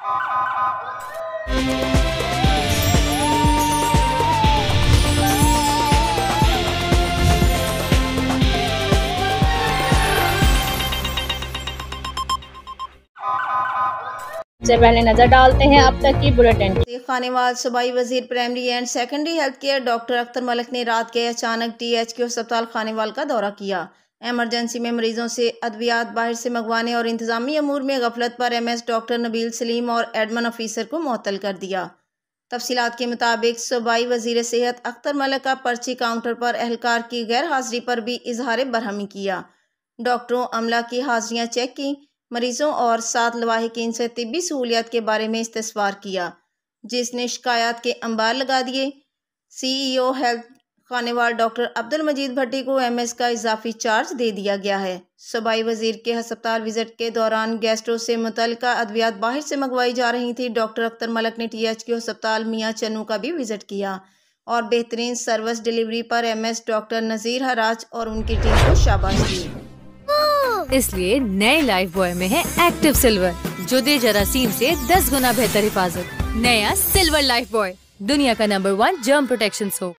से पहले नजर डालते हैं अब तक की बुलेटिन। खानेवाल सूबाई वजीर primary and secondary health care doctor Akhtar Malik ने रात के अचानक THQ अस्पताल खानेवाल का दौरा किया। एमरजेंसी में मरीजों से अद्वियात बाहर से मंगवाने और इंतजामी अमूर में गफलत पर MS डॉक्टर नबील सलीम और एडमन ऑफिसर को मुअत्तल कर दिया। तफसीलात के मुताबिक सूबाई वजीर सेहत अख्तर मलिक का पर्ची काउंटर पर एहलकार की गैर हाजिरी पर भी इजहार बरहमी किया। डॉक्टरों अमला की हाजिरियाँ चेक की, मरीजों और 7 लवाहिकीन से तिब्बी सहूलियात के बारे में इस्तफसार किया, जिसने शिकायत के अंबार लगा दिए। CEO health Khanewal doctor Abdul Majeed Bhatti को MS का इजाफी चार्ज दे दिया गया है। सूबाई वजीर के अस्पताल विजिट के दौरान गैस्ट्रो से मुतल्लिका अद्वियात बाहर से मंगवाई जा रही थी। डॉक्टर अख्तर मलिक ने THQ अस्पताल मियाँ चन्नू का भी विजिट किया और बेहतरीन सर्विस डिलीवरी पर MS डॉक्टर नज़ीर हराज और उनकी टीम को शाबाश दी। इसलिए नए लाइफ बॉय में है एक्टिव सिल्वर, जो दे जरासीम से 10 गुना बेहतर हिफाजत। नया सिल्वर लाइफ बॉय, दुनिया का नंबर 1 जर्म प्रोटेक्शन सोप।